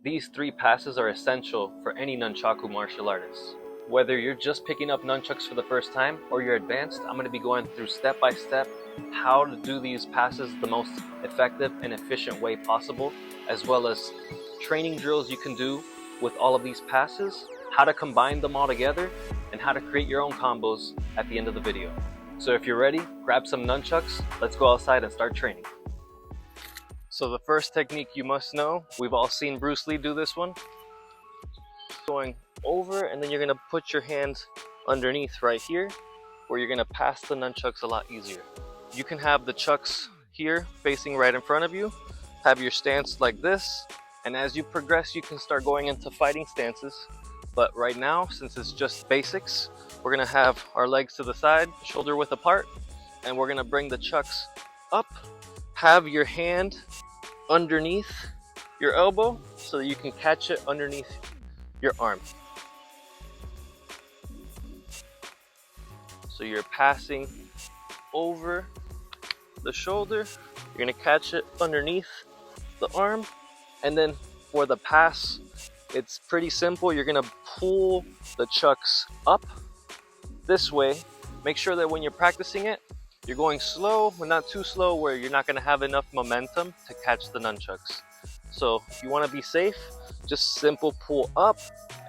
These three passes are essential for any Nunchaku martial artist. Whether you're just picking up nunchucks for the first time or you're advanced, I'm going to be going through step by step how to do these passes the most effective and efficient way possible, as well as training drills you can do with all of these passes, how to combine them all together, and how to create your own combos at the end of the video. So if you're ready, grab some nunchucks, let's go outside and start training. So the first technique you must know, we've all seen Bruce Lee do this one. Going over, and then you're gonna put your hands underneath right here, where you're gonna pass the nunchucks a lot easier. You can have the chucks here facing right in front of you, have your stance like this, and as you progress you can start going into fighting stances. But right now, since it's just basics, we're gonna have our legs to the side, shoulder width apart, and we're gonna bring the chucks up. Have your hand underneath your elbow so that you can catch it underneath your arm. So you're passing over the shoulder, you're gonna catch it underneath the arm, and then for the pass, it's pretty simple. You're gonna pull the chucks up this way. Make sure that when you're practicing it, you're going slow, but not too slow where you're not gonna have enough momentum to catch the nunchucks. So if you wanna be safe, just simple pull up,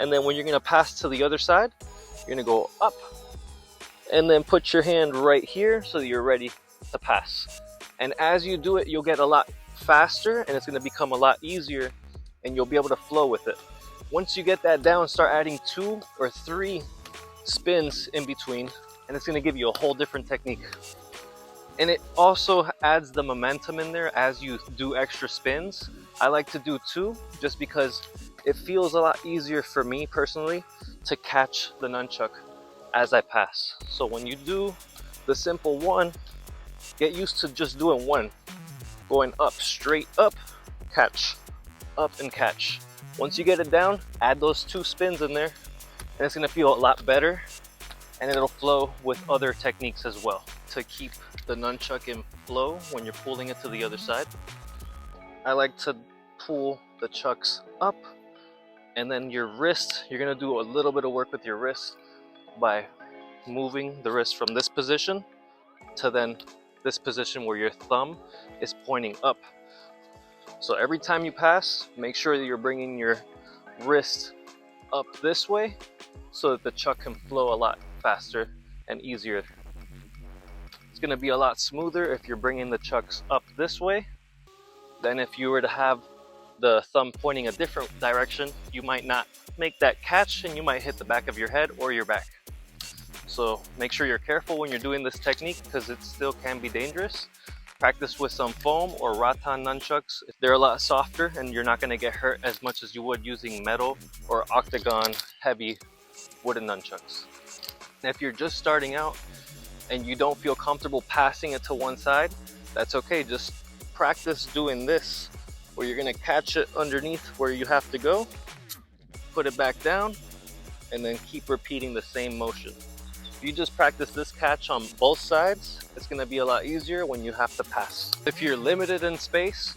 and then when you're gonna pass to the other side, you're gonna go up, and then put your hand right here so that you're ready to pass. And as you do it, you'll get a lot faster, and it's gonna become a lot easier, and you'll be able to flow with it. Once you get that down, start adding 2 or 3 spins in between, and it's gonna give you a whole different technique. And it also adds the momentum in there as you do extra spins. I like to do 2 just because it feels a lot easier for me personally to catch the nunchuck as I pass. So when you do the simple 1, get used to just doing 1, going up, straight up, catch, up and catch. Once you get it down, add those 2 spins in there, and it's gonna feel a lot better, and it'll flow with other techniques as well. To keep the nunchuck in flow when you're pulling it to the other side, I like to pull the chucks up, and then your wrist, you're gonna do a little bit of work with your wrist by moving the wrist from this position to then this position where your thumb is pointing up. So every time you pass, make sure that you're bringing your wrist up this way so that the chuck can flow a lot faster and easier. It's gonna be a lot smoother if you're bringing the chucks up this way than if you were to have the thumb pointing a different direction. You might not make that catch, and you might hit the back of your head or your back. So make sure you're careful when you're doing this technique because it still can be dangerous. Practice with some foam or rattan nunchucks. They're a lot softer and you're not gonna get hurt as much as you would using metal or octagon heavy wooden nunchucks. And if you're just starting out and you don't feel comfortable passing it to one side, that's okay. Just practice doing this where you're gonna catch it underneath where you have to go, put it back down, and then keep repeating the same motion. If you just practice this catch on both sides, it's gonna be a lot easier when you have to pass. If you're limited in space,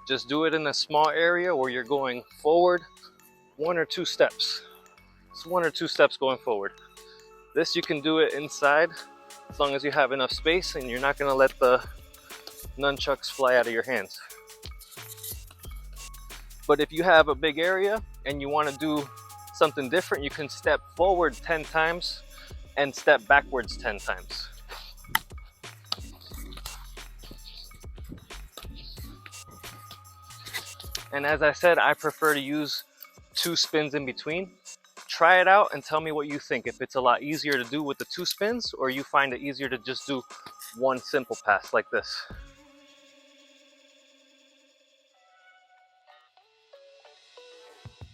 just do it in a small area where you're going forward 1 or 2 steps. It's 1 or 2 steps going forward. This you can do it inside as long as you have enough space and you're not gonna let the nunchucks fly out of your hands. But if you have a big area and you wanna do something different, you can step forward 10 times and step backwards 10 times. And as I said, I prefer to use 2 spins in between. Try it out and tell me what you think. If it's a lot easier to do with the 2 spins, or you find it easier to just do 1 simple pass like this.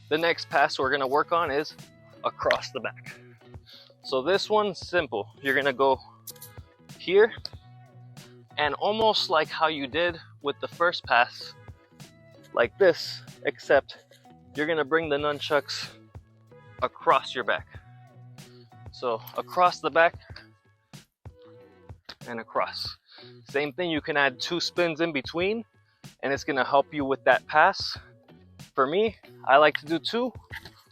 The next pass we're gonna work on is across the back. So this one's simple. You're gonna go here, and almost like how you did with the first pass, like this, except you're gonna bring the nunchucks across your back. So across the back and across. Same thing, you can add 2 spins in between and it's gonna help you with that pass For me, I like to do 2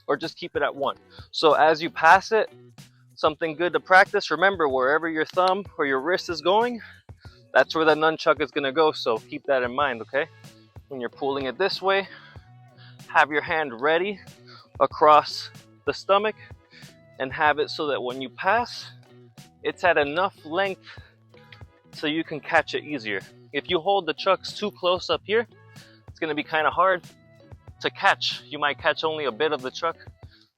or just keep it at 1. So as you pass it, something good to practice, remember wherever your thumb or your wrist is going, that's where the nunchuck is gonna go, so keep that in mind, okay? When you're pulling it this way, have your hand ready across the stomach and have it so that when you pass, it's at enough length so you can catch it easier. If you hold the chucks too close up here, it's gonna be kind of hard to catch. You might catch only a bit of the chuck.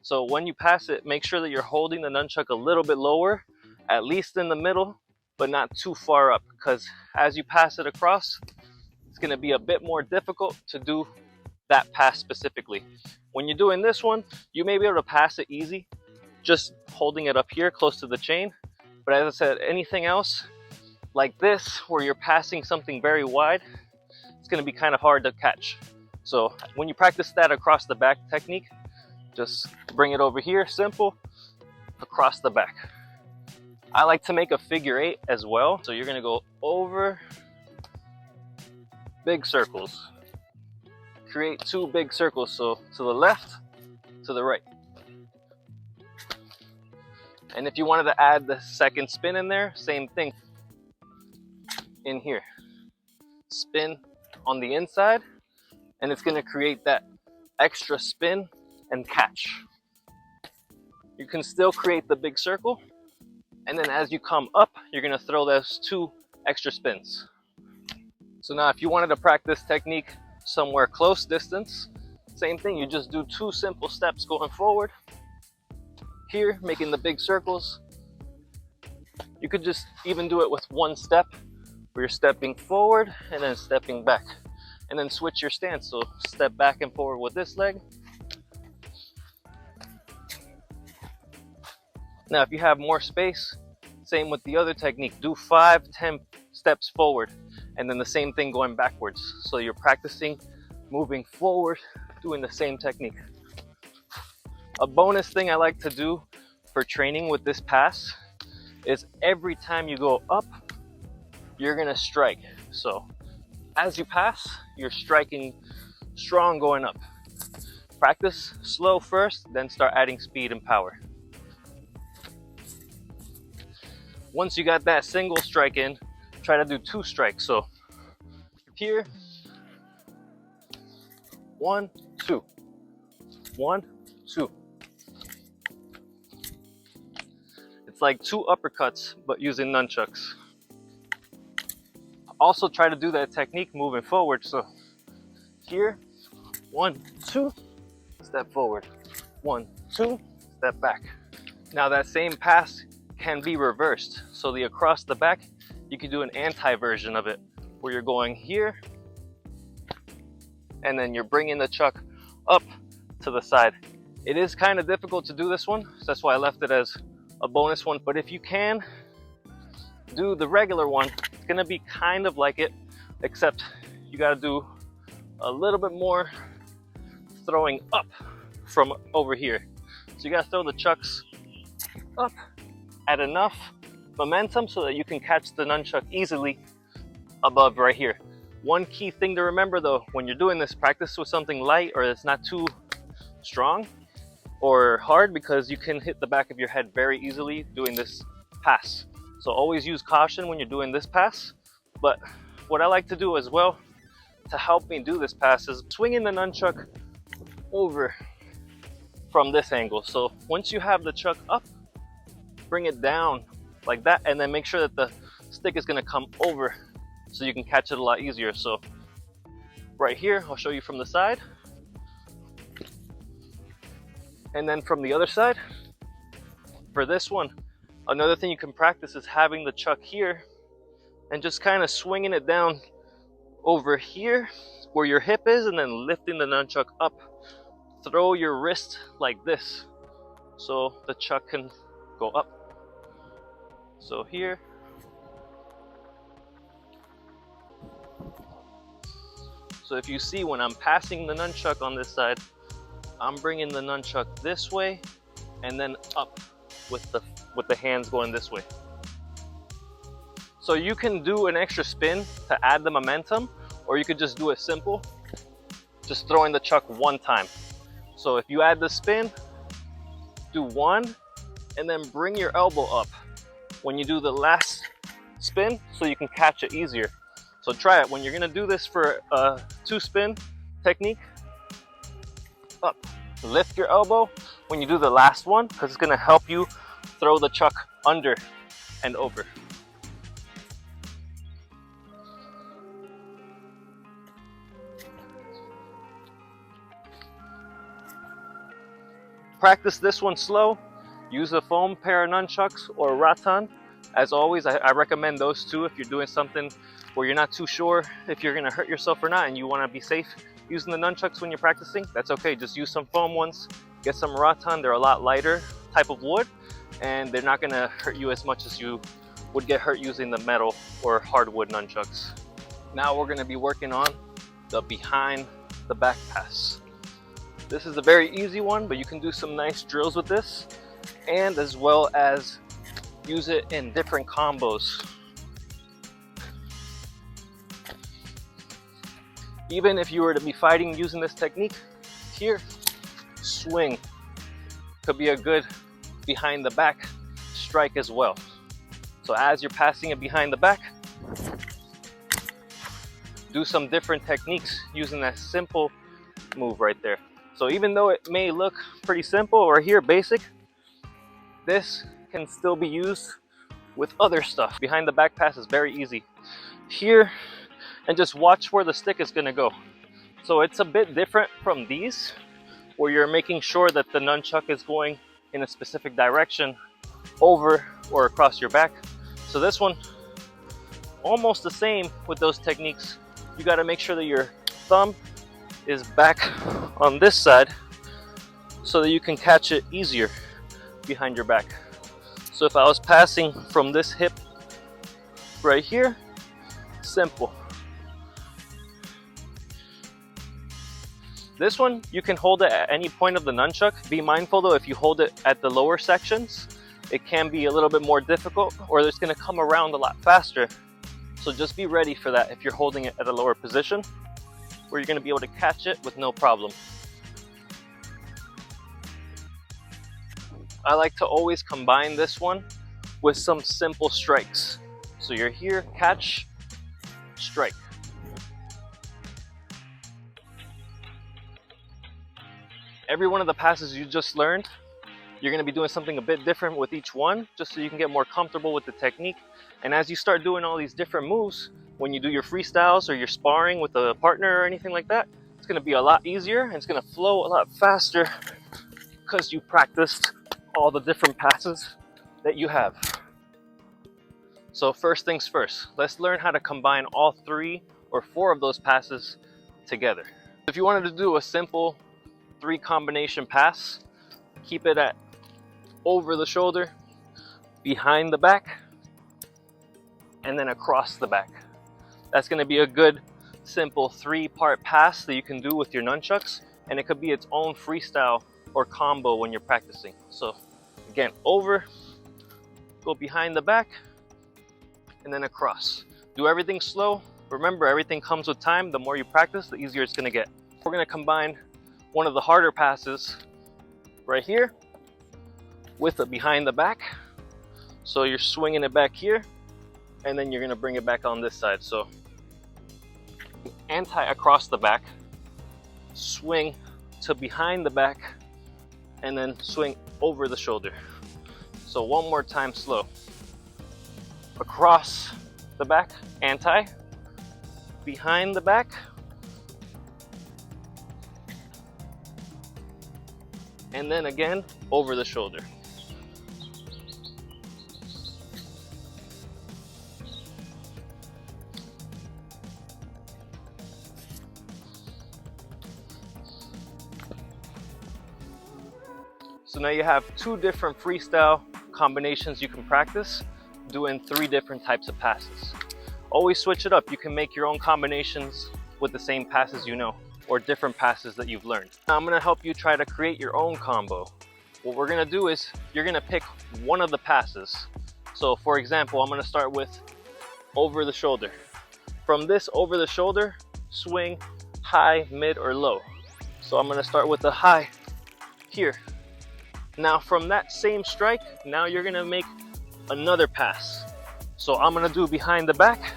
So when you pass it, make sure that you're holding the nunchuck a little bit lower, at least in the middle, but not too far up, because as you pass it across, it's gonna be a bit more difficult to do that pass specifically. When you're doing this one, you may be able to pass it easy, just holding it up here close to the chain. But as I said, anything else like this, where you're passing something very wide, it's gonna be kind of hard to catch. So when you practice that across the back technique, just bring it over here, simple, across the back. I like to make a figure 8 as well. So you're gonna go over, big circles. Create 2 big circles, so to the left, to the right. And if you wanted to add the second spin in there, same thing. In here, spin on the inside, and it's gonna create that extra spin and catch. You can still create the big circle, and then as you come up, you're gonna throw those 2 extra spins. So now if you wanted to practice technique somewhere close distance, same thing, you just do 2 simple steps going forward. Here, making the big circles. You could just even do it with 1 step, where you're stepping forward and then stepping back. And then switch your stance, so step back and forward with this leg. Now if you have more space, same with the other technique, do 5, 10 steps forward, and then the same thing going backwards. So you're practicing moving forward, doing the same technique. A bonus thing I like to do for training with this pass is every time you go up, you're gonna strike. So as you pass, you're striking strong going up. Practice slow first, then start adding speed and power. Once you got that single strike in, try to do 2 strikes. So here, 1, 2, 1, 2. It's like 2 uppercuts, but using nunchucks. Also try to do that technique moving forward. So here, 1, 2, step forward, 1, 2, step back. Now that same pass can be reversed. So the across the back, you can do an anti-version of it, where you're going here, and then you're bringing the chuck up to the side. It is kind of difficult to do this one, so that's why I left it as a bonus one. But if you can do the regular one, it's gonna be kind of like it, except you gotta do a little bit more throwing up from over here. So you gotta throw the chucks up at enough momentum so that you can catch the nunchuck easily above right here. One key thing to remember though, when you're doing this, practice with something light or it's not too strong or hard, because you can hit the back of your head very easily doing this pass. So always use caution when you're doing this pass. But what I like to do as well to help me do this pass is swinging the nunchuck over from this angle. So once you have the chuck up, bring it down like that, and then make sure that the stick is gonna come over so you can catch it a lot easier. So right here, I'll show you from the side. And then from the other side, for this one, another thing you can practice is having the chuck here and just kind of swinging it down over here where your hip is, and then lifting the nunchuck up. Throw your wrist like this so the chuck can go up. So here. So if you see, when I'm passing the nunchuck on this side, I'm bringing the nunchuck this way and then up with the hands going this way. So you can do an extra spin to add the momentum, or you could just do it simple. just throwing the chuck one time. So if you add the spin, do one, and then bring your elbow up when you do the last spin so you can catch it easier. So try it. When you're gonna do this for a 2-spin technique, up, lift your elbow when you do the last one, because it's gonna help you throw the chuck under and over. Practice this one slow. Use a foam pair of nunchucks or rattan. As always, I recommend those two if you're doing something where you're not too sure if you're gonna hurt yourself or not and you wanna be safe using the nunchucks when you're practicing. That's okay, just use some foam ones. Get some rattan, they're a lot lighter type of wood and they're not gonna hurt you as much as you would get hurt using the metal or hardwood nunchucks. Now we're gonna be working on the behind the back pass. This is a very easy one, but you can do some nice drills with this, and as well as use it in different combos. Even if you were to be fighting using this technique, here, swing could be a good behind the back strike as well. So as you're passing it behind the back, do some different techniques using that simple move right there. So even though it may look pretty simple or here basic, this can still be used with other stuff. Behind the back pass is very easy. Here, and just watch where the stick is gonna go. So it's a bit different from these, where you're making sure that the nunchuck is going in a specific direction over or across your back. So this one, almost the same with those techniques. You gotta make sure that your thumb is back on this side so that you can catch it easier behind your back. So if I was passing from this hip right here, simple. This one, you can hold it at any point of the nunchuck. Be mindful though, if you hold it at the lower sections, it can be a little bit more difficult or it's gonna come around a lot faster. So just be ready for that if you're holding it at a lower position, where you're gonna be able to catch it with no problem. I like to always combine this one with some simple strikes. So you're here, catch, strike. Every one of the passes you just learned, you're gonna be doing something a bit different with each one, just so you can get more comfortable with the technique. And as you start doing all these different moves, when you do your freestyles or you're sparring with a partner or anything like that, it's gonna be a lot easier and it's gonna flow a lot faster because you practiced all the different passes that you have. So first things first, let's learn how to combine all 3 or 4 of those passes together. If you wanted to do a simple 3 combination pass, keep it at over the shoulder, behind the back, and then across the back. That's gonna be a good simple 3-part pass that you can do with your nunchucks, and it could be its own freestyle or combo when you're practicing. So again, over, go behind the back, and then across. Do everything slow. Remember, everything comes with time. The more you practice, the easier it's gonna get. We're gonna combine one of the harder passes right here with a behind the back. So you're swinging it back here, and then you're gonna bring it back on this side. So anti across the back, swing to behind the back, and then swing over the shoulder. So one more time slow. Across the back, anti, behind the back, and then again over the shoulder. So now you have 2 different freestyle combinations you can practice doing 3 different types of passes. Always switch it up. You can make your own combinations with the same passes you know, or different passes that you've learned. Now I'm gonna help you try to create your own combo. What we're gonna do is you're gonna pick one of the passes. So for example, I'm gonna start with over the shoulder. From this over the shoulder, swing high, mid, or low. So I'm gonna start with the high here. Now from that same strike, now you're gonna make another pass. So I'm gonna do behind the back.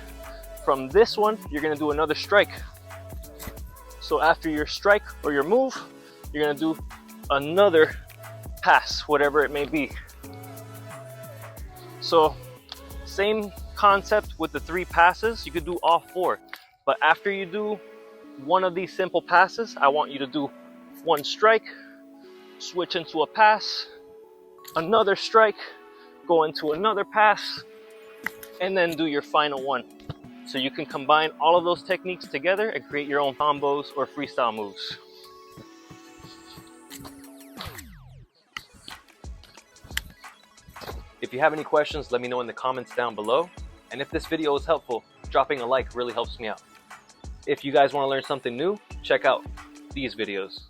From this one, you're gonna do another strike. So after your strike or your move, you're gonna do another pass, whatever it may be. So same concept with the 3 passes. You could do all 4, but after you do one of these simple passes, I want you to do one strike, switch into a pass, another strike, go into another pass, and then do your final one. So you can combine all of those techniques together and create your own combos or freestyle moves. If you have any questions, let me know in the comments down below. And if this video was helpful, dropping a like really helps me out. If you guys want to learn something new, check out these videos.